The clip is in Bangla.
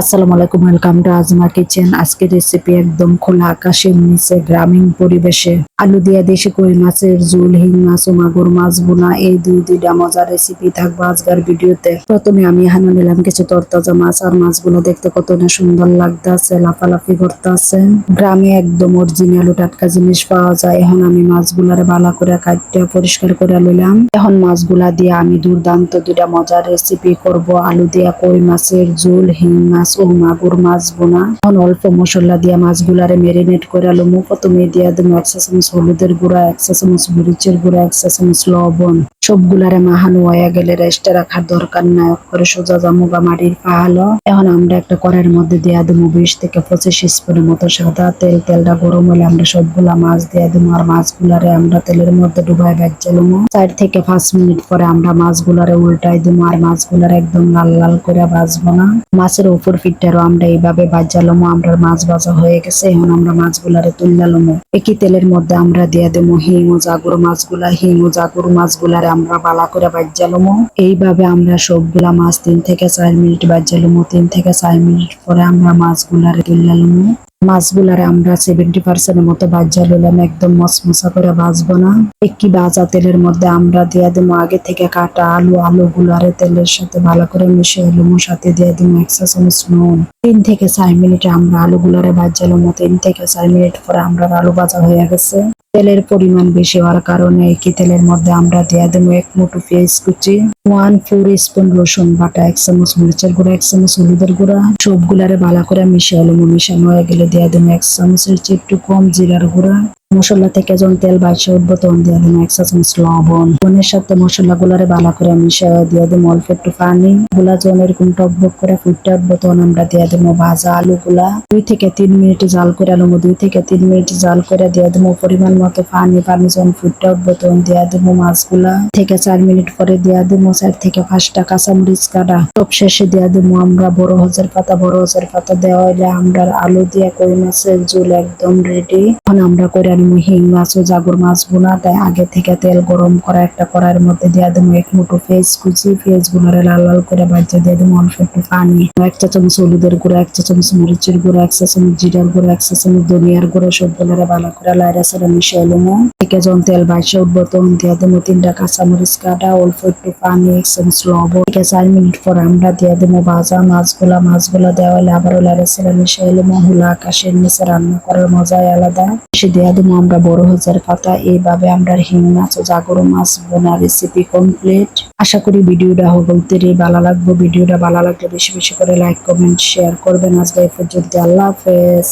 আসসালামু আলাইকুম, ওয়েলকাম টু আজমা কিচেন। আজকের রেসিপি একদম খোলা আকাশের নিচে গ্রামীণ পরিবেশে আলু দিয়া দেশি কই মাছের ঝোল, হিং মাছ ও মাগুর মাছ বোনা, এই দুইটা মজার রেসিপি থাকবো আজকের ভিডিওতে। প্রথমে আমি এখানে নিলাম কিছু তরতাজা মাছ, আর মাছগুলো দেখতে কত না সুন্দর লাগতেছে, লাফালাফি করতেছে। গ্রামে একদম অরিজিনাল ও টাটকা জিনিস পাওয়া যায়। এখন আমি মাছগুলারে ভালো করে কাটতে পরিষ্কার করে নিলাম। এখন মাছগুলা দিয়ে আমি দুর্দান্ত দুইটা মজার রেসিপি করব। আলু দিয়া কই মাছের ঝোল, হিং মাছ ও মাগুর মাছ বোনা। এখন অল্প মশলা দিয়া মাছগুলারে মেরিনেট করে লমু। প্রথমে দিয়া দেবো 1 চা চামচ হলুদের গুঁড়া, 1 চা চামচ মরিচের গুঁড়া, 1 চা চামচ লবণ। সবগুলারে মাহানো হয়ে গেলে রেস্টে রাখার দরকার নাই, করে সোজা জামুগা মাটির পাহালো। এখন আমরা একটা কড়াইয়ের মধ্যে দিয়া দেবো 20 থেকে 25 স্পুনের মতো সাদা তেল। তেলটা গরম হলে আমরা সবগুলা মাছ দিয়া দেবো, আর মাছগুলারে আমরা তেলের মধ্যে ডুবাই ভেজে লমু। 4 থেকে 5 মিনিট পরে আমরা মাছগুলারে উল্টাই দেবো, আর মাছগুলারে একদম লাল লাল করে ভাজবো না। মাছের উপর পিঠটারও আমরা এইভাবে ভাজা লমু। আমরা মাছ ভাজা হয়ে গেছে, এখন আমরা মাছগুলারে তুললা লমু। একই তেলের মধ্যে আমরা দিয়ে দেবো হিং ও জাগুর মাছগুলা। হিং ও জাগুর মাছগুলারে আমরা বালা করে ভাজা লমু। এইভাবে আমরা সবগুলা মাছ 3 থেকে 4 মিনিট ভাজা লমু। 3 থেকে 4 মিনিট পরে আমরা মাছগুলারে তুললা লমু। মাছগুলারে আমরা 70% মতো ভাজা লইলাম, একদম মশমশা করে ভাজবো না। একই ভাজা তেলের মধ্যে আমরা দিয়ে দেবো আগে থেকে কাটা আলুগুলারে তেলের সাথে ভালো করে মিশিয়ে লমু। সাথে দিয়ে দেবো 1 চা চামচ নুন। 3 থেকে 4 মিনিটে আমরা আলুগুলারে ভাজা লমু। 3 থেকে 4 মিনিট পরে আমরা আলু ভাজা হয়ে গেছে। তেলের পরিমাণ বেশি হওয়ার কারণে একই তেলের মধ্যে আমরা দিয়ে দেবো 1 মুঠো পেঁয়াজ কুচি, 1/4 স্পুন রসুন বাটা, 1 চামচ মরিচের গুঁড়া, 1 চামচ হলুদের গুঁড়া। সবগুলারে ভালো করে মিশিয়ে লমু। মিশানো হয়ে গেলে দিয়ে দেবো 1 চামচের চেয়ে একটু কম জিরার গুঁড়া। মশলা থেকে যখন তেল বাইসে উঠবো তখন দিয়ে দেবো 1 চা চামচ লবণ। লবণের সাথে মশলা গুলারে ভালো করে মিশিয়ে দিয়ে দেবো অল্প একটু পানি। গুলা যখন এরকম টকবক করে ফুটে উঠবো তখন আমরা দিয়ে দেবো ভাজা আলুগুলা। 2 থেকে 3 মিনিট জাল করে নেবো। 2 থেকে 3 মিনিট জাল করে দিয়ে দেবো পরিমাণ মতো পানি। পানি যখন ফুটে উঠবো তখন দিয়ে দেবো মাছগুলা। থেকে 4 মিনিট পরে দিয়ে দেবো 4 থেকে 5টা কাঁচামরিচ কাটা। সব শেষে দিয়ে দেবো আমরা বড় হজের পাতা। বড় হজের পাতা দেওয়া হলে আমরা আলু দিয়ে কই মাছের ঝোল একদম রেডি। এখন আমরা করে নেবো হিং মাছ ও জাগুর মাছ বোনা। তাই আগে থেকে তেল গরম করা একটা কড়াইয়ের মধ্যে দিয়ে দেবো 1 মুঠো পেঁয়াজ কুচি। পেঁয়াজ গুলারে লাল লাল করে ভাজা দিয়ে দেবো অল্প একটু পানি। 1 চা চামচ হলুদের গুঁড়া, 1 চা চামচ মরিচের গুঁড়া, 1 চা চামচ জিরার গুঁড়া, 1 চা চামচ ধনিয়ার গুঁড়া। সবগুলারে ভালো করে লাইরা সারা মিশিয়ে লমু। থেকে যখন তেল বাইসে উঠবো তখন দিয়ে দেবো 3টা কাঁচামরিচ কাটা, অল্প একটু পানি, 1 চামচ লবণ। থেকে 4 মিনিট পর আমরা দিয়ে দেবো ভাজা মাছগুলা। মাছগুলা দেওয়া হলে আবারও লাইরা সারা মিশিয়ে লমু। খোলা আকাশের নিচে রান্না করার মজাই আলাদা। এসে দিয়ে দেবো আমরা বড় হজার পাতা। এইভাবে আমরা হিং মাছ ও জাগর মাছ বোনা রেসিপি কমপ্লিট। আশা করি ভিডিওটা বলতে ভালো লাগবে। ভিডিওটা ভালো লাগলে বেশি বেশি করে লাইক, কমেন্ট, শেয়ার করবেন। আজকে এই পর্যন্ত, আল্লাহ হাফেজ।